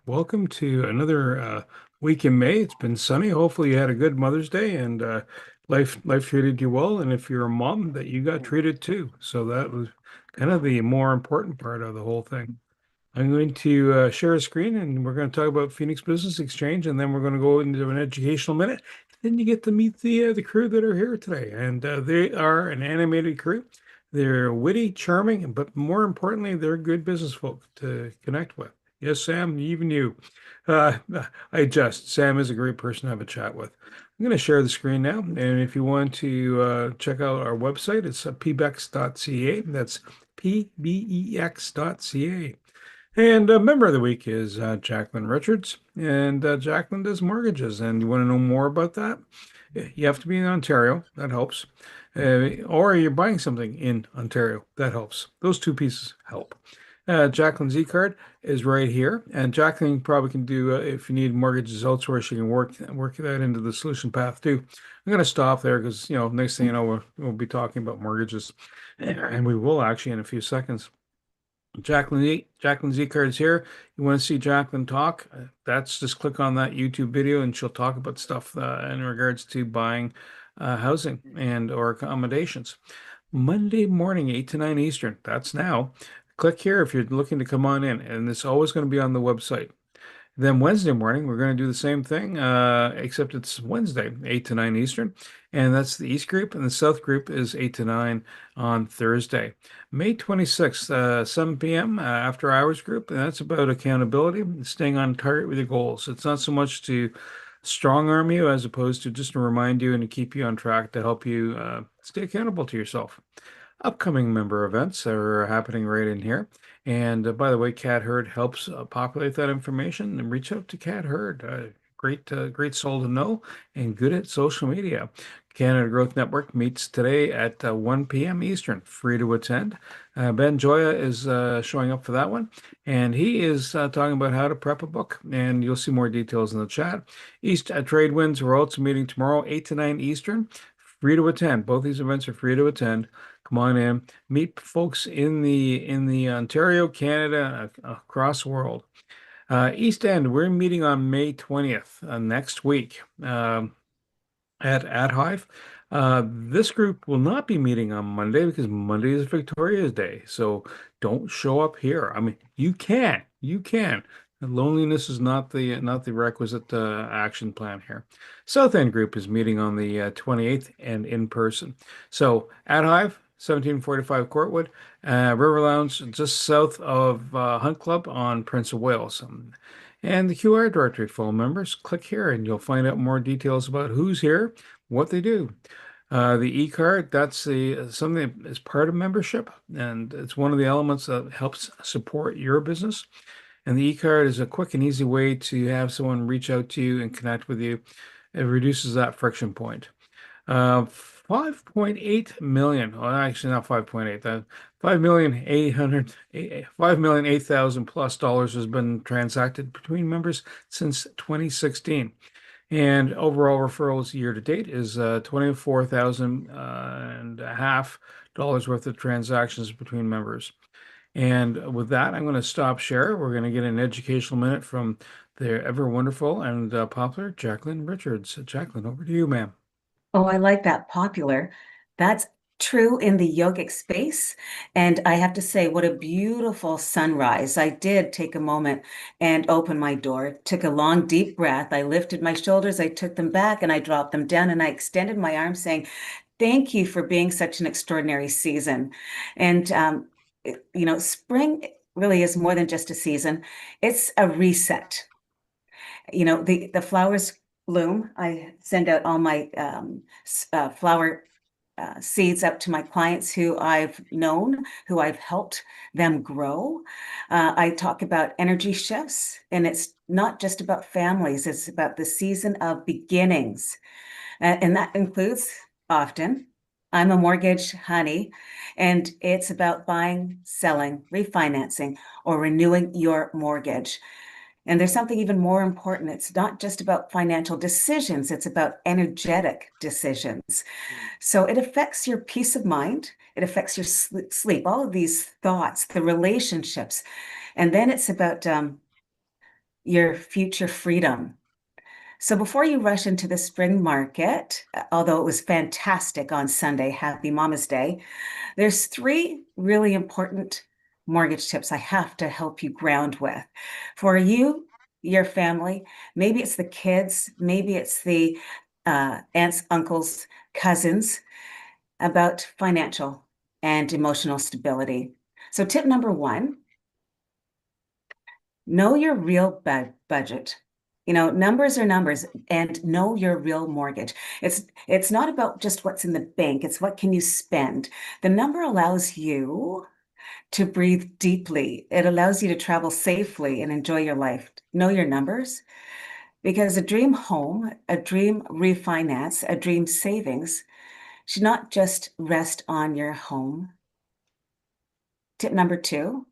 Welcome to another week in May. It's been sunny. Hopefully, you had a good Mother's Day and life treated you well. And if you're a mom, that you got treated too. So that was kind of the more important part of the whole thing. I'm going to share a screen and we're going to talk about Phoenix Business Exchange, and then we're going to go into an educational minute. Then you get to meet the crew that are here today, and they are an animated crew. They're witty, charming, but more importantly, they're good business folk to connect with. Yes, Sam, even you. Uh, I just, Sam is a great person to have a chat with. I'm going to share the screen now, and if you want to check out our website, it's pbex.ca. That's pbex.ca. And a member of the week is Jacqueline Richards, and Jacqueline does mortgages. And you want to know more about that? You have to be in Ontario. That helps. Or you're buying something in Ontario. That helps. Those two pieces help. Jacqueline's e-card is right here, and Jacqueline probably can do if you need mortgages elsewhere, she can work that into the solution path too. I'm going to stop there because next thing you know we'll be talking about mortgages, and we will actually in a few seconds. Jacqueline Z card's here. You want to see Jacqueline talk? That's just click on that YouTube video and she'll talk about stuff in regards to buying housing and or accommodations. Monday morning, 8 to 9 Eastern. That's now. Click here if you're looking to come on in, and it's always going to be on the website. Then Wednesday morning, we're going to do the same thing, except it's Wednesday, 8 to 9 Eastern. And that's the East group, and the South group is 8 to 9 on Thursday. May 26th, 7 p.m. After hours group, and that's about accountability, staying on target with your goals. It's not so much to strong arm you as opposed to just to remind you and to keep you on track to help you stay accountable to yourself. Upcoming member events are happening right in here. And by the way, Cat Herd helps populate that information, and reach out to Cat Herd. Great soul to know and good at social media. Canada Growth Network meets today at 1 p.m. Eastern, free to attend. Ben Joya is showing up for that one, and he is talking about how to prep a book, and you'll see more details in the chat. East Trade Winds, we're also meeting tomorrow, 8 to 9 Eastern, free to attend. Both these events are free to attend. Come on in, meet folks in the Ontario, Canada, across the world. East End, we're meeting on May 20th, next week, at Hive. This group will not be meeting on Monday because Monday is Victoria's Day. So don't show up here. I mean, you can. Loneliness is not the requisite action plan here. South End group is meeting on the 28th and in person. So at Hive, 1745 Courtwood, River Lounge just south of Hunt Club on Prince of Wales. And the QR directory full members, click here and you'll find out more details about who's here, what they do. The e-card, that's something that is part of membership, and it's one of the elements that helps support your business. And the e-card is a quick and easy way to have someone reach out to you and connect with you. It reduces that friction point. 5.8 million, well, actually not 5.8, that 5,008,000 plus dollars has been transacted between members since 2016. And overall referrals year to date is 24,000 and a half dollars worth of transactions between members. And with that, I'm going to stop share. We're going to get an educational minute from the ever wonderful and popular Jacqueline Richards. Jacqueline, over to you, ma'am. Oh, I like that popular. That's true in the yogic space. And I have to say, what a beautiful sunrise. I did take a moment and open my door, took a long, deep breath. I lifted my shoulders, I took them back, and I dropped them down, and I extended my arms, saying, thank you for being such an extraordinary season. And, spring really is more than just a season, it's a reset. The flowers bloom. I send out all my flower seeds up to my clients who I've known, who I've helped them grow. I talk about energy shifts, and it's not just about families, it's about the season of beginnings. And that includes often, I'm a mortgage honey, and it's about buying, selling, refinancing, or renewing your mortgage. And there's something even more important. It's not just about financial decisions, it's about energetic decisions. So it affects your peace of mind, it affects your sleep, all of these thoughts, the relationships. And then it's about, your future freedom. So before you rush into the spring market, although it was fantastic on Sunday, happy Mama's Day, there's three really important mortgage tips I have to help you ground with. For you, your family, maybe it's the kids, maybe it's the aunts, uncles, cousins, about financial and emotional stability. So, tip number one, know your real budget. Numbers are numbers, and know your real mortgage. It's not about just what's in the bank, it's what can you spend. The number allows you to breathe deeply. It allows you to travel safely and enjoy your life. Know your numbers because a dream home, a dream refinance, a dream savings should not just rest on your home. Tip number two,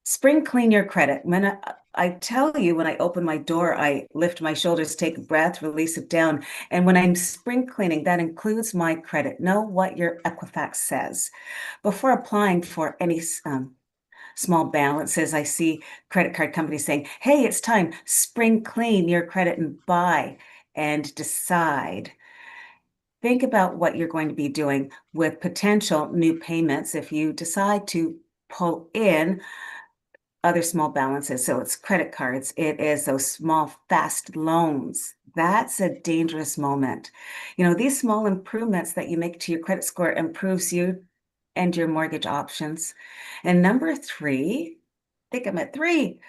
spring clean your credit. I tell you, when I open my door, I lift my shoulders, take a breath, release it down. And when I'm spring cleaning, that includes my credit. Know what your Equifax says. Before applying for any small balances, I see credit card companies saying, hey, it's time, spring clean your credit and buy and decide. Think about what you're going to be doing with potential new payments if you decide to pull in other small balances. So it's credit cards, it is those small, fast loans. That's a dangerous moment. These small improvements that you make to your credit score improves you and your mortgage options. And number three, I think I'm at three,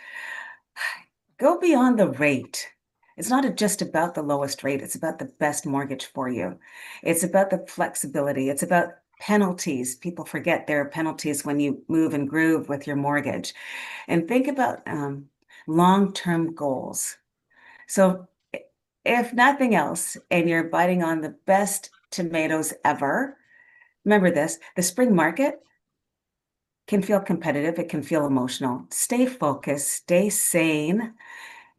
go beyond the rate. It's not just about the lowest rate, it's about the best mortgage for you. It's about the flexibility, it's about penalties. People forget there are penalties when you move and groove with your mortgage. And think about long-term goals. So if nothing else, and you're biting on the best tomatoes ever, remember this, the spring market can feel competitive, it can feel emotional. Stay focused, stay sane,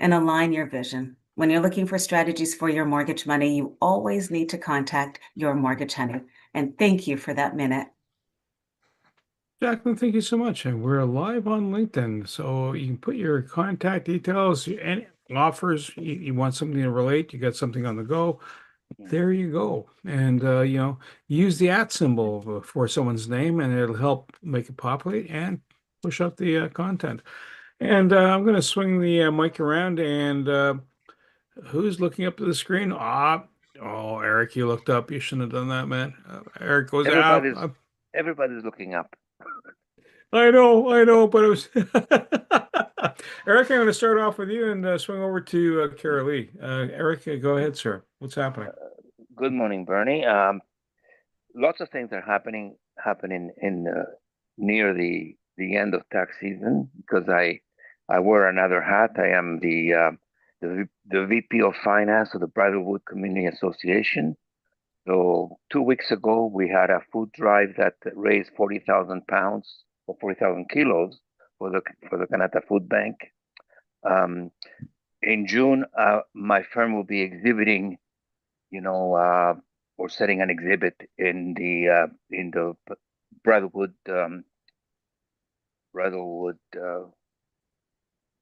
and align your vision. When you're looking for strategies for your mortgage money, you always need to contact your mortgage honey. And thank you for that minute. Jacqueline, thank you so much. And we're live on LinkedIn, so you can put your contact details, any offers, you want something to relate, you got something on the go. There you go. And use the @ symbol for someone's name, and it'll help make it populate and push out the content. And I'm going to swing the mic around, and who's looking up to the screen? Oh, Eric, you looked up. You shouldn't have done that, man. Eric goes out. Everybody's looking up. I know, but it was Eric. I'm going to start off with you and swing over to Kara Lee. Eric, go ahead, sir. What's happening? Good morning, Bernie. Lots of things are happening in near the end of tax season because I wear another hat. I am the VP of Finance of the Bridalwood Community Association. So 2 weeks ago, we had a food drive that raised 40,000 pounds or 40,000 kilos for the Kanata Food Bank. In June, my firm will be exhibiting, or setting an exhibit in the Bridalwood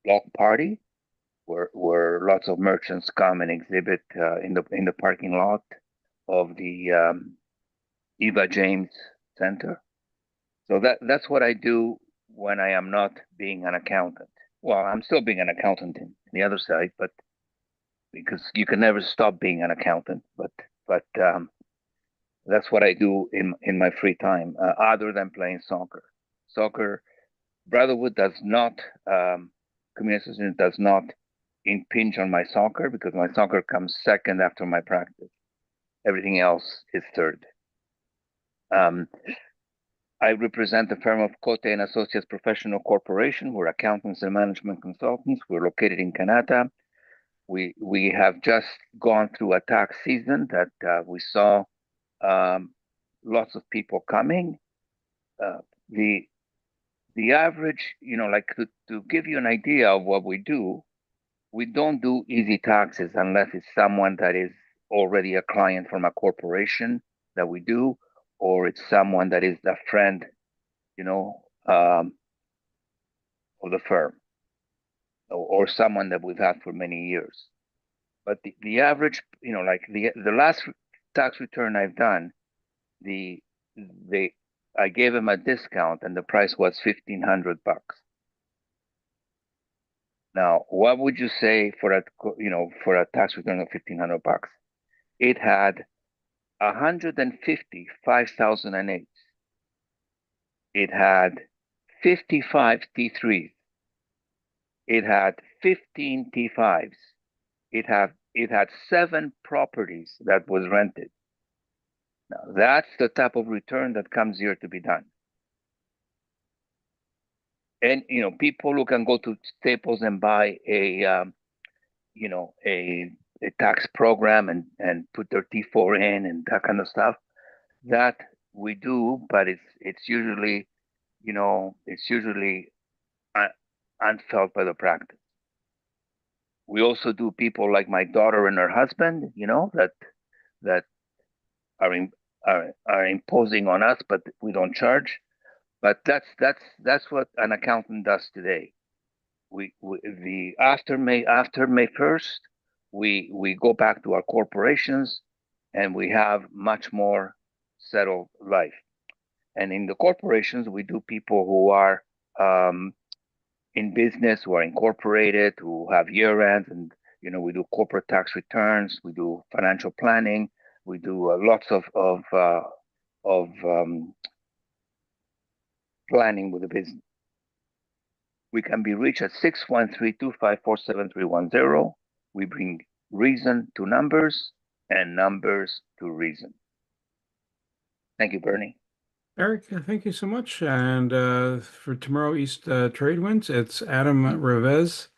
block party, where lots of merchants come and exhibit in the parking lot of the Eva James Center. So that's what I do when I am not being an accountant. Well, I'm still being an accountant in the other side, but because you can never stop being an accountant. But that's what I do in my free time, other than playing soccer. Soccer, Brotherhood does not, community association does not impinge on my soccer because my soccer comes second after my practice. Everything else is third. I represent the firm of Cote and Associates Professional Corporation. We're accountants and management consultants. We're located in Kanata. We have just gone through a tax season that we saw lots of people coming. The average, like to give you an idea of what we do, we don't do easy taxes unless it's someone that is already a client from a corporation that we do, or it's someone that is a friend, of the firm. or someone that we've had for many years. But the average, like the last tax return I've done, the they I gave him a discount and the price was $1,500. Now, what would you say for a tax return of $1,500? It had 150 5008s. It had 55 T3s. It had 15 T5s. It had 7 properties that was rented. Now, that's the type of return that comes here to be done. And people who can go to Staples and buy a tax program and put their T4 in and that kind of stuff. That we do, but it's usually unfelt by the practice. We also do people like my daughter and her husband, that are in, are imposing on us, but we don't charge. But that's what an accountant does today. The after May 1st, we go back to our corporations, and we have much more settled life. And in the corporations, we do people who are in business, who are incorporated, who have year ends, and we do corporate tax returns, we do financial planning, we do lots of planning with the business. We can be reached at 613-254-7310. We bring reason to numbers and numbers to reason. Thank you, Bernie. Eric, thank you so much. And for Tomorrow East Trade Winds, it's Adam Revez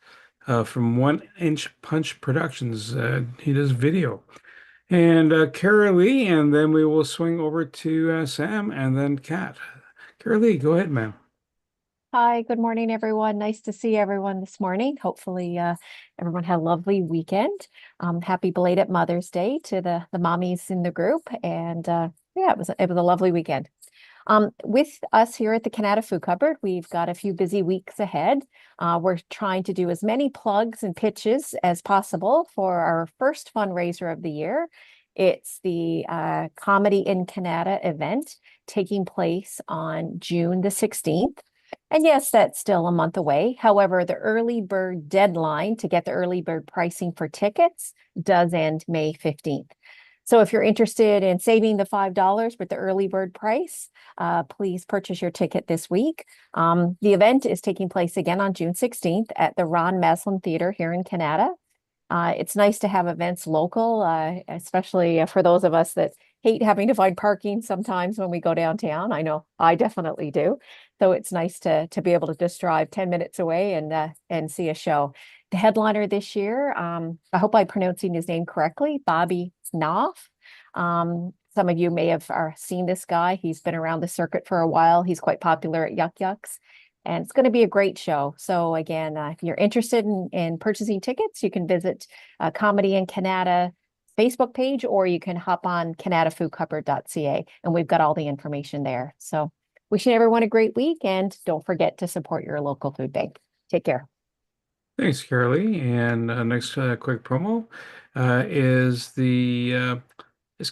from One Inch Punch Productions. He does video. And Kara Lee, and then we will swing over to Sam and then Kat. Kara Lee, go ahead, ma'am. Hi, good morning, everyone. Nice to see everyone this morning. Hopefully, everyone had a lovely weekend. Happy belated Mother's Day to the mommies in the group, and yeah, it was a lovely weekend. With us here at the Canada Food Cupboard, we've got a few busy weeks ahead. We're trying to do as many plugs and pitches as possible for our first fundraiser of the year. It's the Comedy in Canada event taking place on June the 16th. And yes, that's still a month away. However, the early bird deadline to get the early bird pricing for tickets does end May 15th. So if you're interested in saving the $5 with the early bird price, please purchase your ticket this week. The event is taking place again on June 16th at the Ron Meslin Theatre here in Canada. It's nice to have events local, especially for those of us that hate having to find parking sometimes when we go downtown. I know I definitely do. So it's nice to be able to just drive 10 minutes away and see a show. The headliner this year, I hope I'm pronouncing his name correctly, Bobby Knopf. Some of you may have seen this guy. He's been around the circuit for a while. He's quite popular at Yuck Yucks. And it's going to be a great show. So again, if you're interested in purchasing tickets, you can visit Comedy in Canada Facebook page, or you can hop on canadafoodcupboard.ca, and we've got all the information there. So wishing everyone a great week, and don't forget to support your local food bank. Take care. Thanks, Kara Lee. And next quick promo is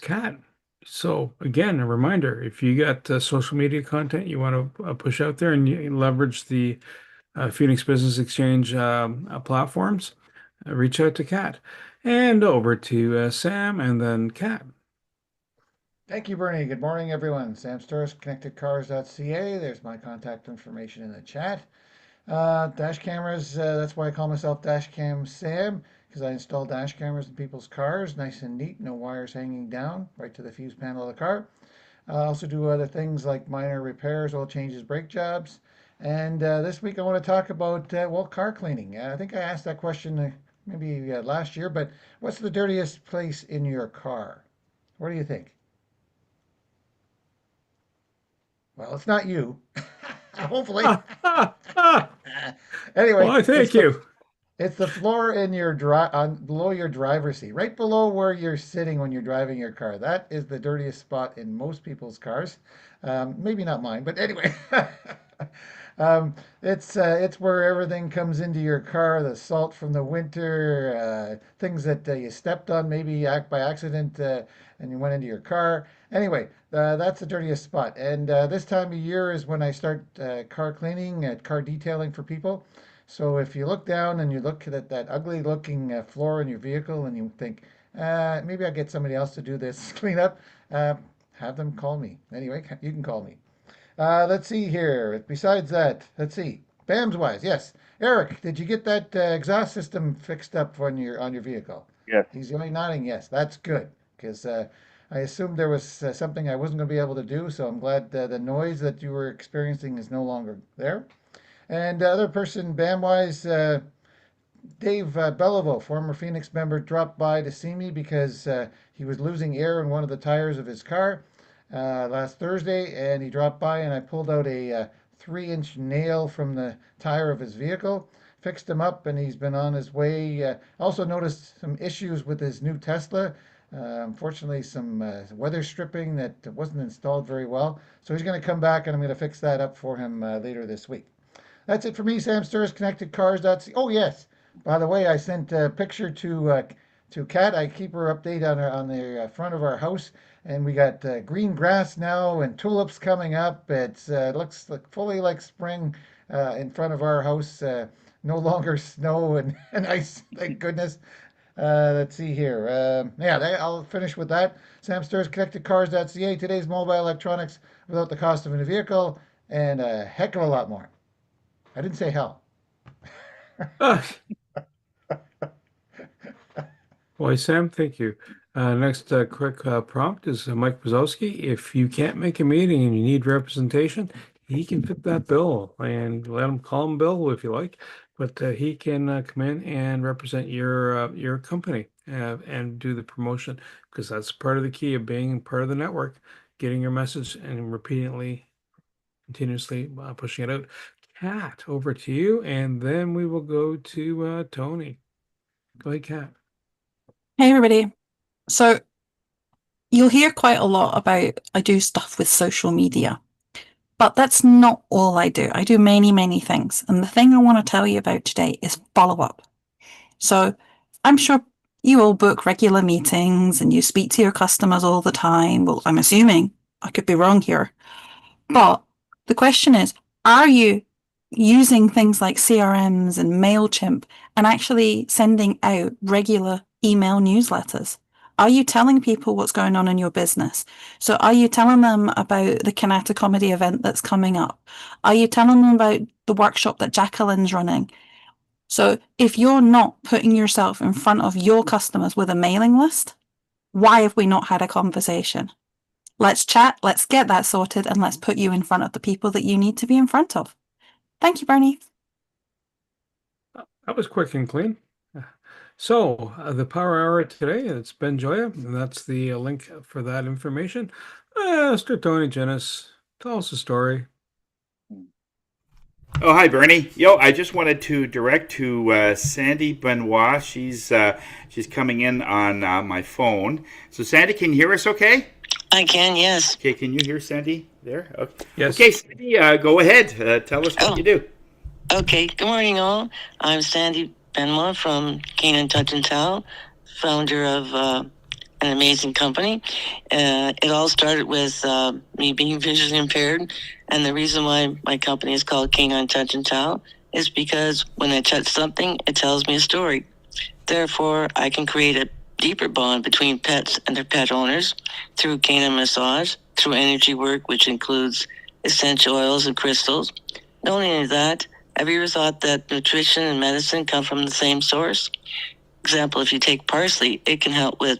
Kat. So again, a reminder, if you got social media content you want to push out there and you leverage the Phoenix Business Exchange platforms, reach out to Kat. And over to Sam and then Kat. Thank you, Bernie. Good morning, everyone. Sam Sturris, connectedcars.ca. There's my contact information in the chat. Dash cameras, that's why I call myself Dashcam Sam, because I install dash cameras in people's cars, nice and neat, no wires hanging down, right to the fuse panel of the car. I also do other things like minor repairs, oil changes, brake jobs. And this week I want to talk about, car cleaning. I think I asked that question maybe last year, but what's the dirtiest place in your car? What do you think? Well, it's not you. Hopefully. Anyway, Well, thank you. it's the floor in your below your driver's seat, right below where you're sitting when you're driving your car. That is the dirtiest spot in most people's cars. Maybe not mine, but anyway. It's where everything comes into your car, the salt from the winter, things that you stepped on maybe by accident, and you went into your car. Anyway, that's the dirtiest spot. And this time of year is when I start car cleaning, car detailing for people. So if you look down and you look at that ugly looking floor in your vehicle and you think, maybe I'll get somebody else to do this cleanup, have them call me. Anyway, you can call me. Let's see here. Besides that, let's see. BAMS wise, yes. Eric, did you get that exhaust system fixed up on your vehicle? Yes. He's only nodding yes. That's good because I assumed there was something I wasn't going to be able to do. So I'm glad the noise that you were experiencing is no longer there. And the other person, BAM wise, Dave Beliveau, former Phoenix member, dropped by to see me because he was losing air in one of the tires of his car last Thursday, and he dropped by and I pulled out a 3-inch nail from the tire of his vehicle, fixed him up, and he's been on his way. Also noticed some issues with his new Tesla. Unfortunately, some weather stripping that wasn't installed very well. So he's going to come back and I'm going to fix that up for him later this week. That's it for me, Sam Sturz, ConnectedCars.ca. Oh, yes. By the way, I sent a picture to Kat. I keep her update on the front of our house, and we got green grass now and tulips coming up. It looks like fully like spring in front of our house. No longer snow and ice, thank goodness. Let's see here. I'll finish with that. Sam Sturz, ConnectedCars.ca. Today's mobile electronics without the cost of a vehicle, and a heck of a lot more. I didn't say hell. Ah, Why, Sam, thank you. Next quick prompt is Mike Wazowski. If you can't make a meeting and you need representation, he can fit that bill and let him call him Bill if you like. But he can come in and represent your company and do the promotion because that's part of the key of being part of the network, getting your message and repeatedly, continuously pushing it out. Kat, over to you, and then we will go to Tony. Go ahead, Kat. Hey everybody. So you'll hear quite a lot about I do stuff with social media, but that's not all I do. I do many, many things. And the thing I want to tell you about today is follow-up. So I'm sure you all book regular meetings and you speak to your customers all the time. Well, I'm assuming, I could be wrong here. But the question is, are you using things like CRMs and MailChimp and actually sending out regular email newsletters? Are you telling people what's going on in your business? So are you telling them about the Kanata Comedy event that's coming up? Are you telling them about the workshop that Jacqueline's running? So if you're not putting yourself in front of your customers with a mailing list, why have we not had a conversation? Let's chat, let's get that sorted, and let's put you in front of the people that you need to be in front of. Thank you, Bernie. That was quick and clean. So the Power Hour today, it's Ben Joya, and that's the link for that information. Mr. Tony Jennis, tell us a story. Oh, hi, Bernie. I just wanted to direct to Sandy Benoit. She's coming in on my phone. So, Sandy, can you hear us okay? I can, yes. Okay, can you hear Sandy there? Okay, Yes. Okay, Sandy, go ahead. Tell us what you do. Okay, good morning, all. I'm Sandy Benoit from Canaan Touch and Towel, founder of an amazing company. It all started with me being visually impaired, and the reason why my company is called Canine Touch and Towel is because when I touch something, it tells me a story. Therefore, I can create a deeper bond between pets and their pet owners through canine massage, through energy work, which includes essential oils and crystals. Not only that, have you ever thought that nutrition and medicine come from the same source? Example, if you take parsley, it can help with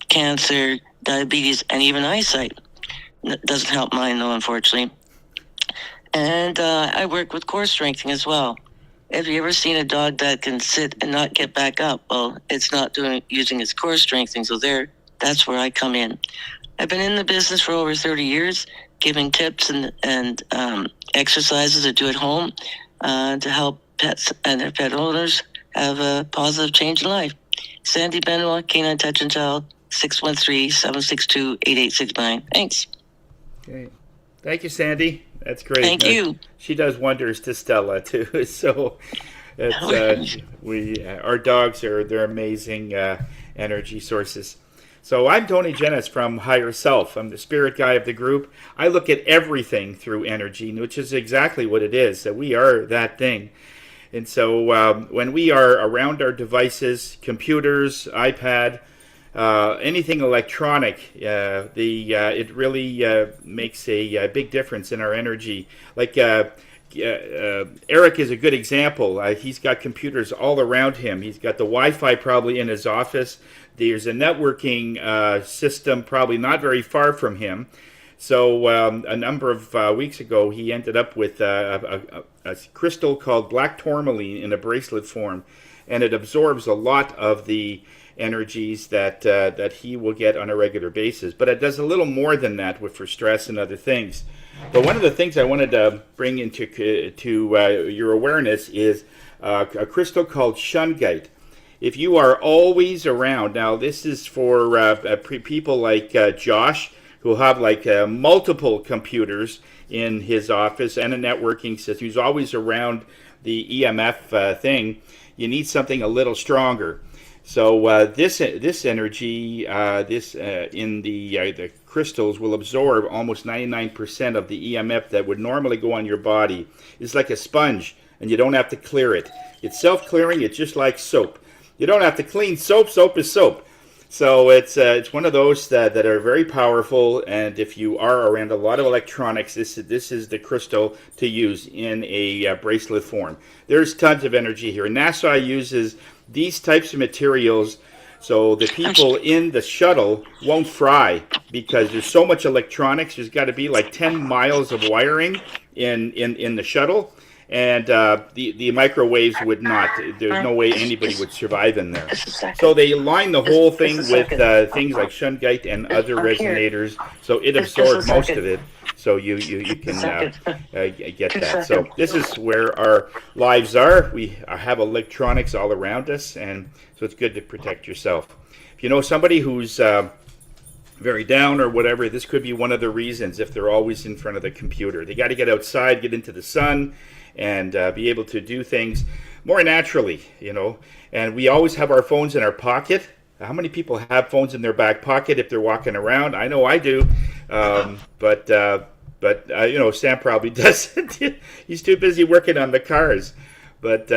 cancer, diabetes, and even eyesight. It doesn't help mine, though, unfortunately. And I work with core strengthening as well. Have you ever seen a dog that can sit and not get back up? Well, it's not using its core strengthening, so that's where I come in. I've been in the business for over 30 years, giving tips and exercises to do at home to help pets and their pet owners have a positive change in life. Sandy Benoit, Canine Touch and Towel, 613-762-8869. Thanks. Okay. Thank you, Sandy. That's great. Thank you. She does wonders to Stella too. So it's our dogs they're amazing energy sources. So I'm Tony Jennis from Higher Self. I'm the spirit guy of the group. I look at everything through energy, which is exactly what it is. That we are that thing. And so when we are around our devices, computers, iPad, anything electronic, it really makes a big difference in our energy. Like Eric is a good example. He's got computers all around him. He's got the Wi-Fi probably in his office. There's a networking system probably not very far from him. So a number of weeks ago, he ended up with a crystal called black tourmaline in a bracelet form, and it absorbs a lot of the energies that he will get on a regular basis. But it does a little more than that for stress and other things. But one of the things I wanted to bring into your awareness is a crystal called shungite. If you are always around, now this is for people like Josh, who have like multiple computers in his office and a networking system. He's always around the EMF thing. You need something a little stronger. So this energy, in the crystals will absorb almost 99% of the EMF that would normally go on your body. It's like a sponge, and you don't have to clear it. It's self-clearing. It's just like soap. You don't have to clean soap. Soap is soap. So it's one of those that are very powerful, and if you are around a lot of electronics, this is the crystal to use in a bracelet form. There's tons of energy here. NASA uses these types of materials so the people in the shuttle won't fry because there's so much electronics. There's got to be like 10 miles of wiring in the shuttle. And the microwaves would not. There's no way anybody would survive in there. So they line the whole thing with things like shungite and other resonators, so it absorbs most of it. So you can get that. So this is where our lives are. We have electronics all around us, and so it's good to protect yourself. If you know somebody who's very down or whatever, this could be one of the reasons. If they're always in front of the computer, they got to get outside, get into the sun, and be able to do things more naturally, And we always have our phones in our pocket. How many people have phones in their back pocket if they're walking around? I know I do, but Sam probably doesn't. He's too busy working on the cars. But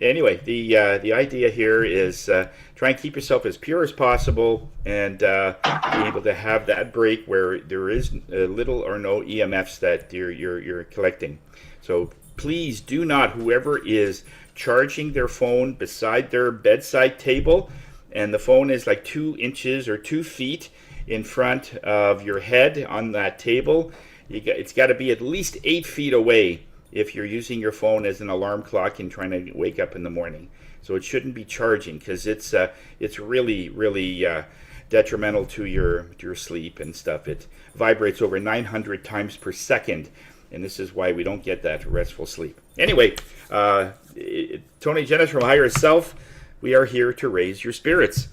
anyway, the idea here is try and keep yourself as pure as possible and be able to have that break where there is little or no EMFs that you're collecting. So please do not, whoever is charging their phone beside their bedside table, and the phone is like 2 inches or 2 feet in front of your head on that table, it's got to be at least 8 feet away if you're using your phone as an alarm clock and trying to wake up in the morning. So it shouldn't be charging because it's really, really detrimental to your sleep and stuff. It vibrates over 900 times per second. And this is why we don't get that restful sleep. Anyway, Tony Jennis from Higher Self, we are here to raise your spirits.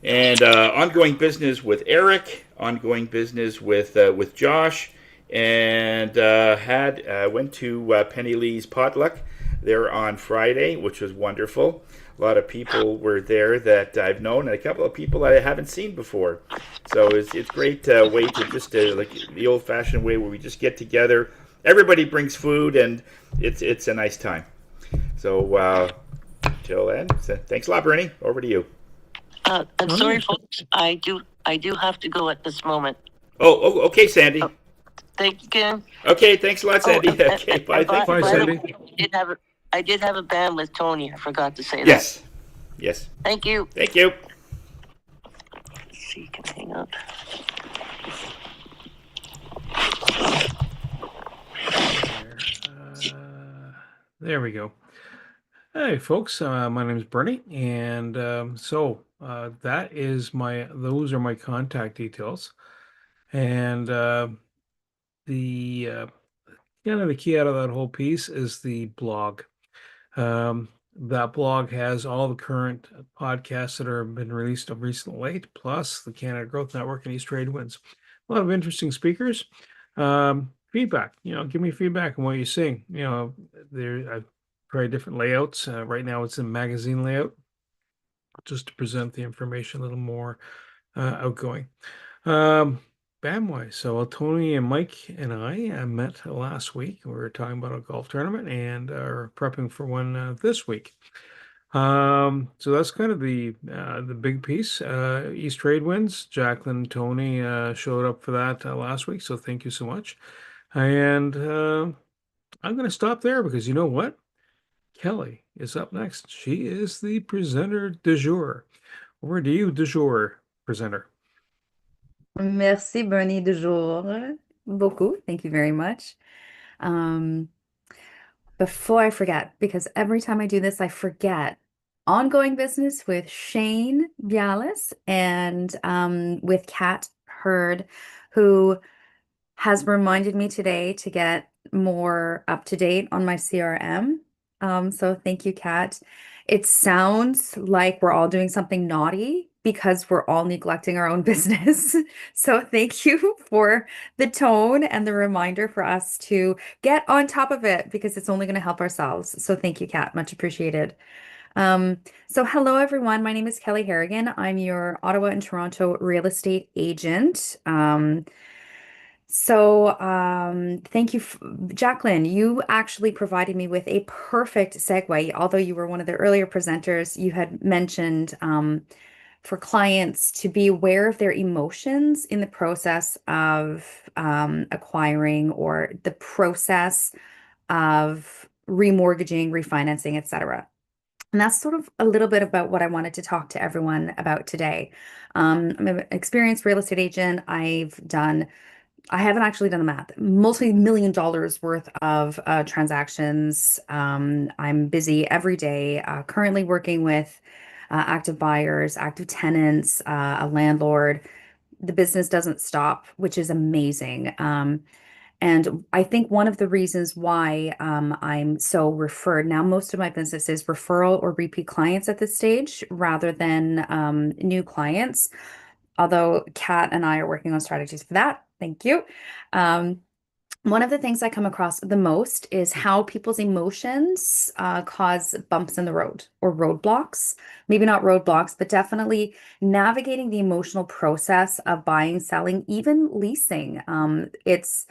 And ongoing business with Eric, ongoing business with Josh, and went to Penny Lee's potluck there on Friday, which was wonderful. A lot of people were there that I've known, and a couple of people I haven't seen before. So it's a great way to just like the old-fashioned way where we just get together. Everybody brings food, and it's a nice time. So till then, thanks a lot, Bernie. Over to you. I'm sorry, folks. I do have to go at this moment. Oh, okay, Sandy. Thank you, Ken. Okay, thanks a lot, Sandy. Okay, bye. Thank you, Sandy. I did have a band with Tony. I forgot to say that. Yes. Thank you. Thank you. Let's see, you can hang up. There we go. Hey, folks. My name is Bernie, and those are my contact details, and the kind of the key out of that whole piece is the blog. That blog has all the current podcasts that have been released of recent late, plus the Canada Growth Network and East Trade Winds. A lot of interesting speakers. If feedback. Give me feedback on what you're seeing. I've tried different layouts. Right now, it's a magazine layout, just to present the information a little more outgoing. Bandwise. So Tony and Mike and I met last week. We were talking about a golf tournament and are prepping for one this week. So that's kind of the big piece. East Trade Winds. Jacqueline, Tony showed up for that last week, so thank you so much. And I'm going to stop there because you know what? Kelly is up next. She is the presenter du jour. Over to you, du jour presenter. Merci, Bernie, du jour. Beaucoup. Thank you very much. Before I forget, because every time I do this, I forget. Ongoing business with Shane Bialis and with Kat Hurd, who has reminded me today to get more up to date on my CRM. So thank you, Kat. It sounds like we're all doing something naughty because we're all neglecting our own business. So thank you for the tone and the reminder for us to get on top of it because it's only going to help ourselves. So thank you, Kat. Much appreciated. So hello, everyone. My name is Kelly Harrigan. I'm your Ottawa and Toronto real estate agent. Thank you, Jacqueline. You actually provided me with a perfect segue. Although you were one of the earlier presenters, you had mentioned for clients to be aware of their emotions in the process of acquiring or the process of remortgaging, refinancing, etc. And that's sort of a little bit about what I wanted to talk to everyone about today. I'm an experienced real estate agent. I haven't actually done the math, multi-million dollars worth of transactions. I'm busy every day, currently working with active buyers, active tenants, a landlord. The business doesn't stop, which is amazing. And I think one of the reasons why I'm so referred now, most of my business is referral or repeat clients at this stage rather than new clients. Although Kat and I are working on strategies for that. Thank you. One of the things I come across the most is how people's emotions cause bumps in the road or roadblocks. Maybe not roadblocks, but definitely navigating the emotional process of buying, selling, even leasing. It's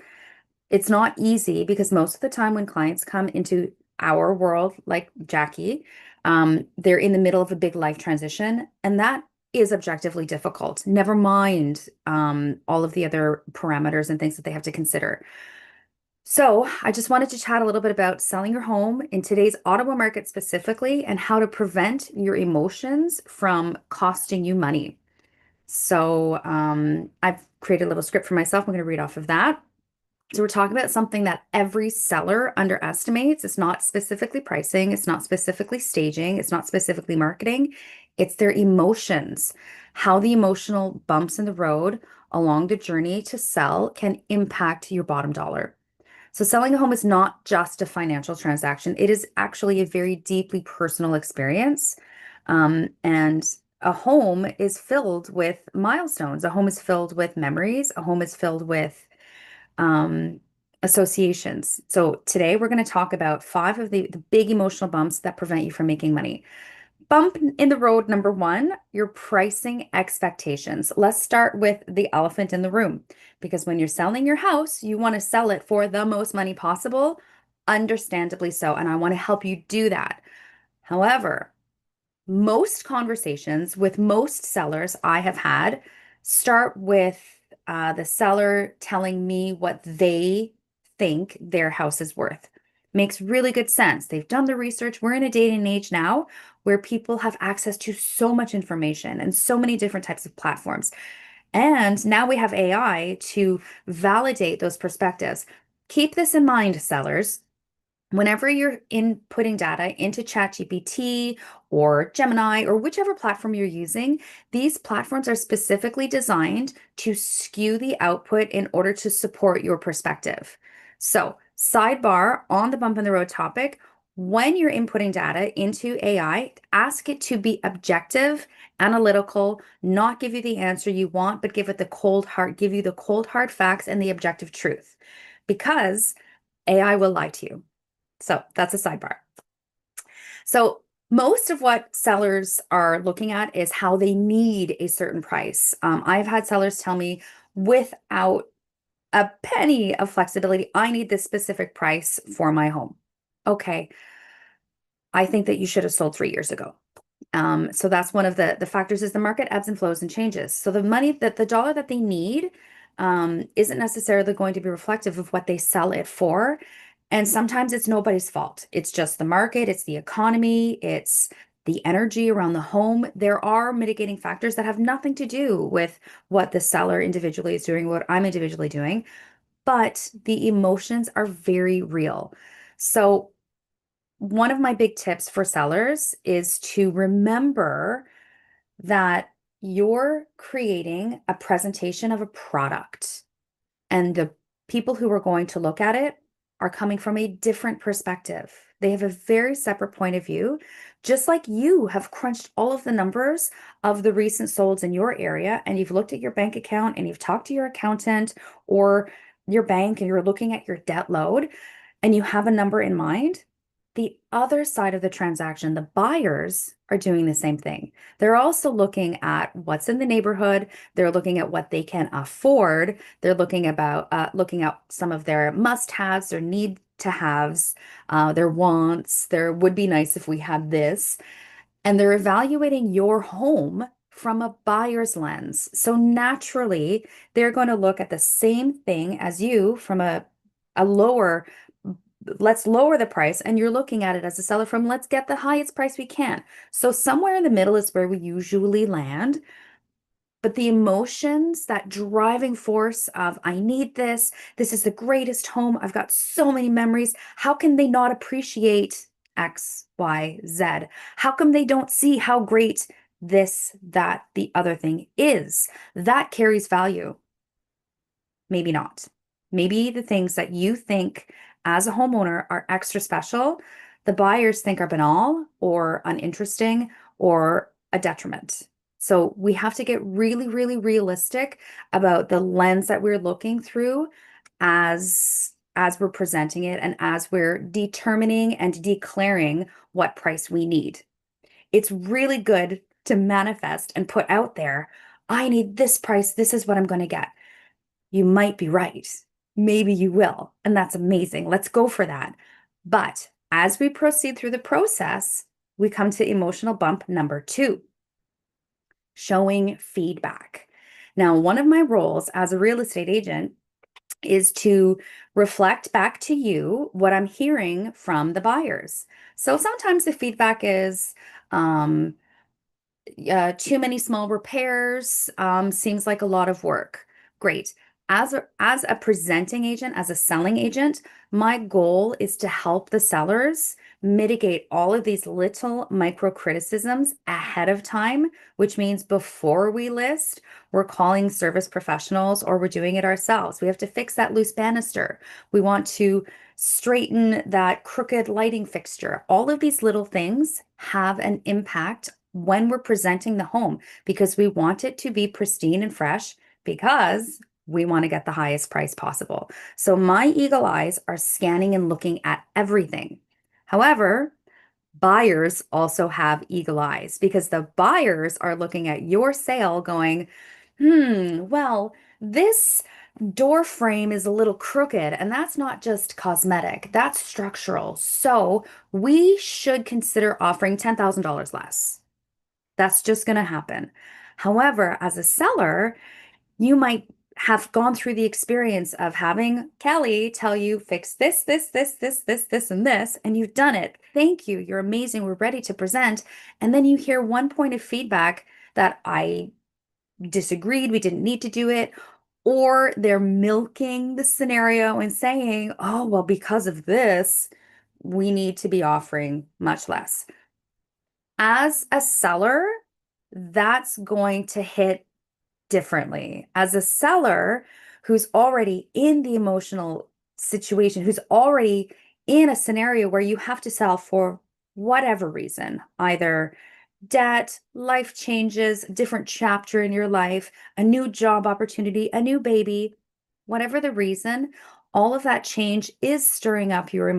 not easy because most of the time when clients come into our world, like Jackie, they're in the middle of a big life transition, and that is objectively difficult. Never mind all of the other parameters and things that they have to consider. So I just wanted to chat a little bit about selling your home in today's Ottawa market specifically and how to prevent your emotions from costing you money. So I've created a little script for myself. I'm going to read off of that. So we're talking about something that every seller underestimates. It's not specifically pricing, it's not specifically staging, it's not specifically marketing. It's their emotions. How the emotional bumps in the road along the journey to sell can impact your bottom dollar. So selling a home is not just a financial transaction. It is actually a very deeply personal experience. And a home is filled with milestones. A home is filled with memories. A home is filled with associations. So today we're going to talk about 5 of the big emotional bumps that prevent you from making money. Bump in the road number 1, your pricing expectations. Let's start with the elephant in the room, because when you're selling your house, you want to sell it for the most money possible, understandably so, and I want to help you do that. However, most conversations with most sellers I have had start with the seller telling me what they think their house is worth. Makes really good sense. They've done the research. We're in a day and age now where people have access to so much information and so many different types of platforms. And now we have AI to validate those perspectives. Keep this in mind, sellers. Whenever you're inputting data into ChatGPT or Gemini or whichever platform you're using, these platforms are specifically designed to skew the output in order to support your perspective. So, sidebar on the bump in the road topic, when you're inputting data into AI, ask it to be objective, analytical, not give you the answer you want, but give you the cold hard facts and the objective truth. because AI will lie to you. So that's a sidebar. So most of what sellers are looking at is how they need a certain price. I've had sellers tell me without a penny of flexibility, I need this specific price for my home. Okay, I think that you should have sold 3 years ago. So that's one of the factors is the market ebbs and flows and changes. So the money that the dollar that they need isn't necessarily going to be reflective of what they sell it for. And sometimes it's nobody's fault. It's just the market, it's the economy, it's the energy around the home. There are mitigating factors that have nothing to do with what the seller individually is doing, what I'm individually doing, but the emotions are very real. So one of my big tips for sellers is to remember that you're creating a presentation of a product, and the people who are going to look at it are coming from a different perspective. They have a very separate point of view, just like you have crunched all of the numbers of the recent solds in your area, and you've looked at your bank account and you've talked to your accountant or your bank and you're looking at your debt load and you have a number in mind. The other side of the transaction, the buyers are doing the same thing. They're also looking at what's in the neighborhood. They're looking at what they can afford. They're looking at some of their must-haves, their need-to-haves, their wants. There would be nice if we had this. And they're evaluating your home from a buyer's lens. So naturally, they're going to look at the same thing as you from a lower, let's lower the price, and you're looking at it as a seller from let's get the highest price we can. So somewhere in the middle is where we usually land. But the emotions, that driving force of I need this is the greatest home, I've got so many memories, how can they not appreciate X, Y, Z? How come they don't see how great this, that, the other thing is? That carries value. Maybe not. Maybe the things that you think as a homeowner are extra special, the buyers think are banal or uninteresting or a detriment. So we have to get really, really realistic about the lens that we're looking through as we're presenting it and as we're determining and declaring what price we need. It's really good to manifest and put out there, I need this price, this is what I'm going to get. You might be right. Maybe you will. And that's amazing. Let's go for that. But as we proceed through the process, we come to emotional bump number 2, showing feedback. Now, one of my roles as a real estate agent is to reflect back to you what I'm hearing from the buyers. So sometimes the feedback is, too many small repairs, seems like a lot of work. Great. As a presenting agent, as a selling agent, my goal is to help the sellers mitigate all of these little micro criticisms ahead of time, which means before we list, we're calling service professionals or we're doing it ourselves. We have to fix that loose banister. We want to straighten that crooked lighting fixture. All of these little things have an impact when we're presenting the home because we want it to be pristine and fresh because we want to get the highest price possible. So my eagle eyes are scanning and looking at everything. However, buyers also have eagle eyes because the buyers are looking at your sale going, well, this door frame is a little crooked, and that's not just cosmetic, that's structural. So we should consider offering $10,000 less. That's just going to happen. However, as a seller, you might have gone through the experience of having Kelly tell you, fix this, and this, and you've done it. Thank you. You're amazing. We're ready to present. And then you hear one point of feedback that I disagreed, we didn't need to do it, or they're milking the scenario and saying, oh, well, because of this, we need to be offering much less. As a seller, that's going to hit differently. As a seller who's already in the emotional situation, who's already in a scenario where you have to sell for whatever reason, either debt, life changes, different chapter in your life, a new job opportunity, a new baby, whatever the reason, all of that change is stirring up your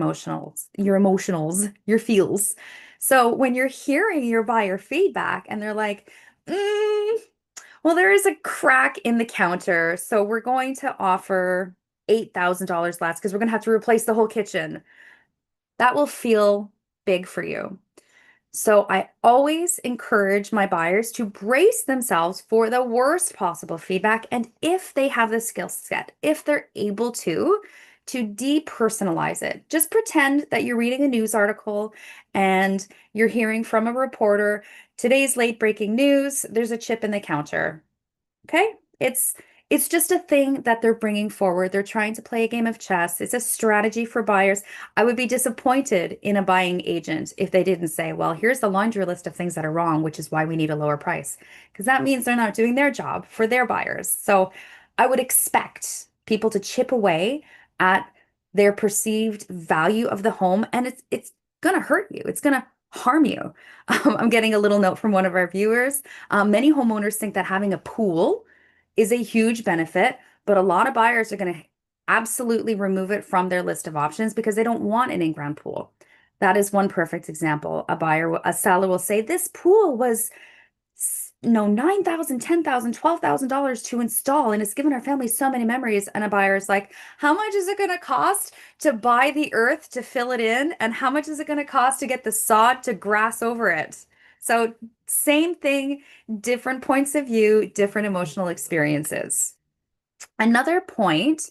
your feels. So when you're hearing your buyer feedback and they're like, well, there is a crack in the counter, so we're going to offer $8,000 less because we're going to have to replace the whole kitchen. That will feel big for you. So I always encourage my buyers to brace themselves for the worst possible feedback. And if they have the skill set, if they're able to depersonalize it, just pretend that you're reading a news article and you're hearing from a reporter, today's late breaking news, there's a chip in the counter. Okay? It's just a thing that they're bringing forward. They're trying to play a game of chess. It's a strategy for buyers. I would be disappointed in a buying agent if they didn't say, well, here's the laundry list of things that are wrong, which is why we need a lower price. Because that means they're not doing their job for their buyers. So I would expect people to chip away at their perceived value of the home, and it's gonna hurt you. It's gonna harm you. I'm getting a little note from one of our viewers. Many homeowners think that having a pool is a huge benefit, but a lot of buyers are going to absolutely remove it from their list of options because they don't want an in-ground pool. That is one perfect example. A seller will say, this pool was $9,000, $10,000, $12,000 to install, and it's given our family so many memories. And a buyer's like, how much is it going to cost to buy the earth to fill it in? And how much is it going to cost to get the sod to grass over it? So same thing, different points of view, different emotional experiences. Another point,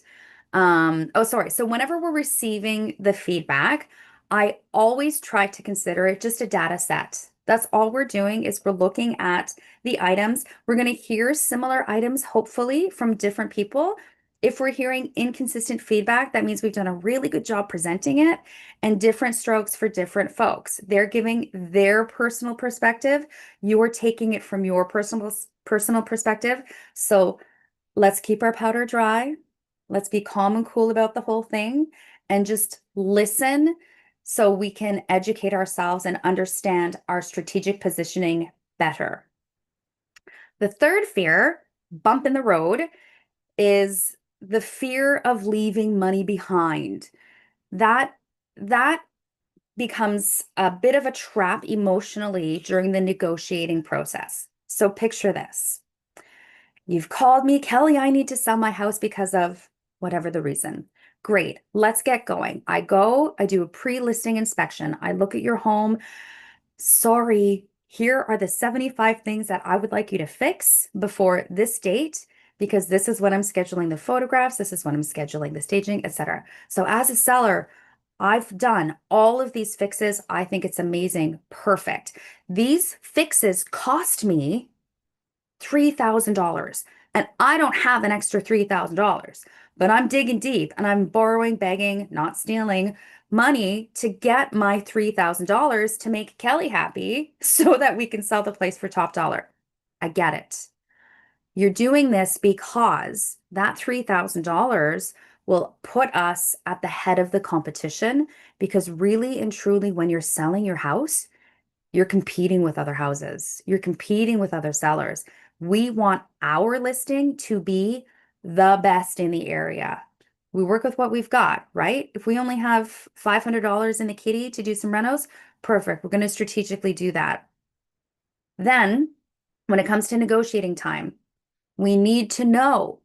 so whenever we're receiving the feedback, I always try to consider it just a data set. That's all we're doing is we're looking at the items. We're going to hear similar items, hopefully, from different people. If we're hearing inconsistent feedback, that means we've done a really good job presenting it, and different strokes for different folks. They're giving their personal perspective. You're taking it from your personal perspective. So let's keep our powder dry. Let's be calm and cool about the whole thing and just listen so we can educate ourselves and understand our strategic positioning better. The third fear, bump in the road, is the fear of leaving money behind. That becomes a bit of a trap emotionally during the negotiating process. So picture this. You've called me, Kelly, I need to sell my house because of whatever the reason. Great, let's get going. I do a pre-listing inspection. I look at your home. Sorry, here are the 75 things that I would like you to fix before this date, because this is when I'm scheduling the photographs, this is when I'm scheduling the staging, etc. So as a seller, I've done all of these fixes. I think it's amazing. Perfect. These fixes cost me $3,000, and I don't have an extra $3,000, but I'm digging deep and I'm borrowing, begging, not stealing money to get my $3,000 to make Kelly happy so that we can sell the place for top dollar. I get it. You're doing this because that $3,000 will put us at the head of the competition, because really and truly, when you're selling your house, you're competing with other houses. You're competing with other sellers. We want our listing to be the best in the area. We work with what we've got, right? If we only have $500 in the kitty to do some renos, perfect. We're going to strategically do that. Then, when it comes to negotiating time, we need to know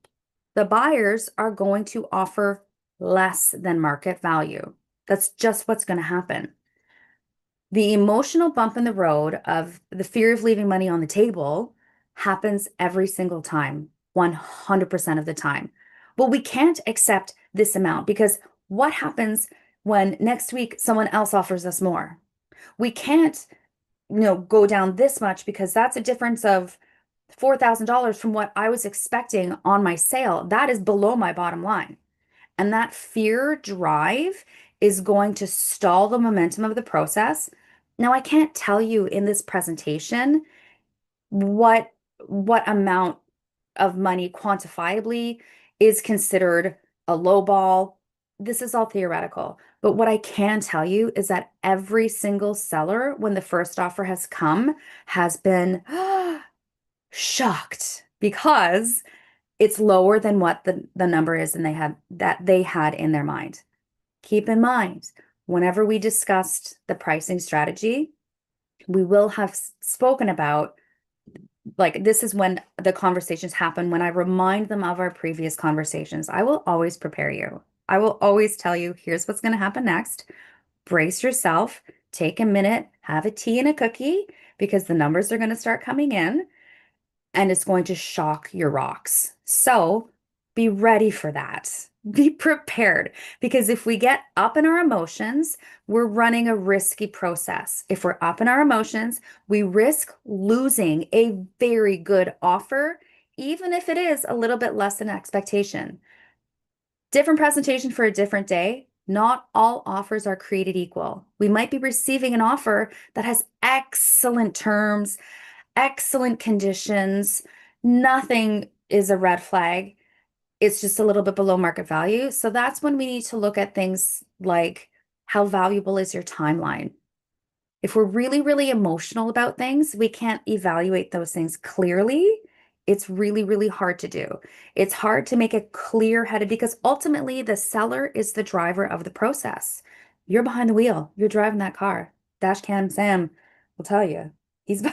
the buyers are going to offer less than market value. That's just what's going to happen. The emotional bump in the road of the fear of leaving money on the table happens every single time, 100% of the time. Well, we can't accept this amount because what happens when next week someone else offers us more? We can't, go down this much because that's a difference of $4,000 from what I was expecting on my sale. That is below my bottom line. And that fear drive is going to stall the momentum of the process. Now, I can't tell you in this presentation what amount of money quantifiably is considered a low ball. This is all theoretical. But what I can tell you is that every single seller, when the first offer has come, has been shocked because It's lower than what the number is and they had in their mind. Keep in mind, whenever we discussed the pricing strategy, we will have spoken about, like, this is when the conversations happen, when I remind them of our previous conversations. I will always prepare you. I will always tell you, here's what's going to happen next. Brace yourself, take a minute, have a tea and a cookie, because the numbers are going to start coming in and it's going to shock your rocks. So be ready for that. Be prepared, because if we get up in our emotions, we're running a risky process. If we're up in our emotions, we risk losing a very good offer, even if it is a little bit less than expectation. Different presentation for a different day. Not all offers are created equal. We might be receiving an offer that has excellent terms, excellent conditions. Nothing is a red flag. It's just a little bit below market value. So that's when we need to look at things like, how valuable is your timeline? If we're really, really emotional about things, we can't evaluate those things clearly. It's really, really hard to do. It's hard to make it clear-headed, because ultimately the seller is the driver of the process. You're behind the wheel. You're driving that car. Dashcam Sam will tell you. He's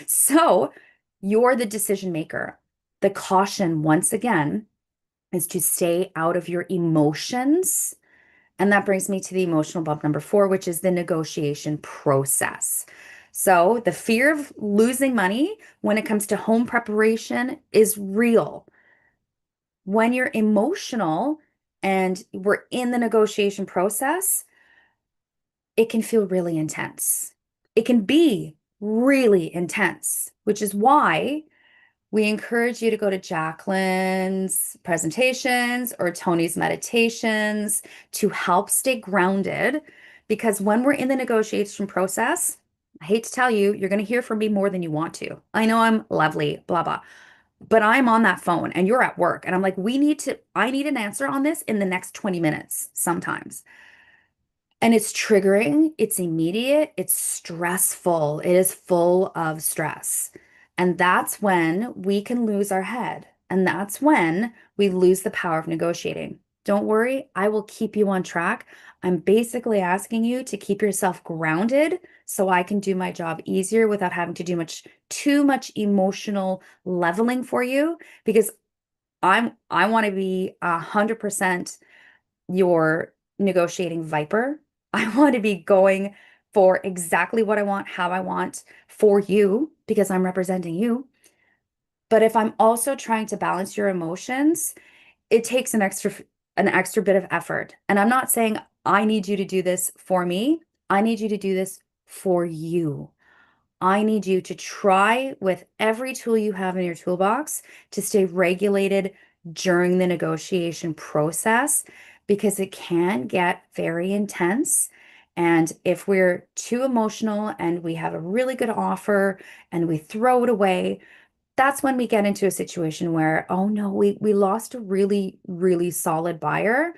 so you're the decision maker. The caution, once again, is to stay out of your emotions. And that brings me to the emotional bump number 4, which is the negotiation process. So the fear of losing money when it comes to home preparation is real. When you're emotional and we're in the negotiation process, it can feel really intense. It can be really intense, which is why we encourage you to go to Jacqueline's presentations or Tony's meditations to help stay grounded. Because when we're in the negotiation process, I hate to tell you, you're going to hear from me more than you want to. I know I'm lovely, blah, blah, but I'm on that phone and you're at work. And I'm like, I need an answer on this in the next 20 minutes sometimes. And it's triggering, it's immediate, it's stressful, it is full of stress. And that's when we can lose our head. And that's when we lose the power of negotiating. Don't worry, I will keep you on track. I'm basically asking you to keep yourself grounded so I can do my job easier without having to do too much emotional leveling for you, because I want to be 100% your negotiating viper. I want to be going for exactly what I want, how I want for you, because I'm representing you. But if I'm also trying to balance your emotions, it takes an extra bit of effort. And I'm not saying I need you to do this for me. I need you to do this for you. I need you to try with every tool you have in your toolbox to stay regulated during the negotiation process, because it can get very intense. And if we're too emotional and we have a really good offer and we throw it away, that's when we get into a situation where, oh no, we lost a really, really solid buyer.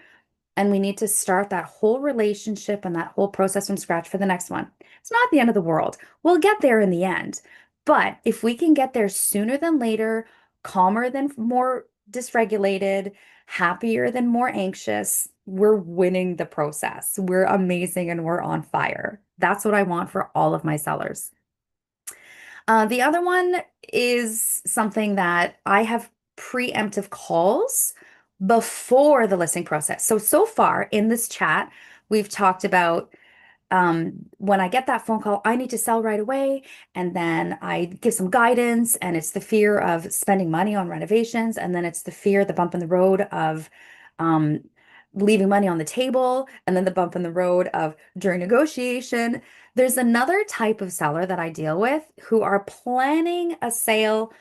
And we need to start that whole relationship and that whole process from scratch for the next one. It's not the end of the world. We'll get there in the end. But if we can get there sooner than later, calmer than more dysregulated, happier than more anxious, we're winning the process. We're amazing and we're on fire. That's what I want for all of my sellers. The other one is something that I have preemptive calls before the listing process. So far in this chat, we've talked about when I get that phone call, I need to sell right away. And then I give some guidance, and it's the fear of spending money on renovations. And then it's the fear, the bump in the road of um, leaving money on the table. And then the bump in the road of during negotiation. There's another type of seller that I deal with who are planning a sale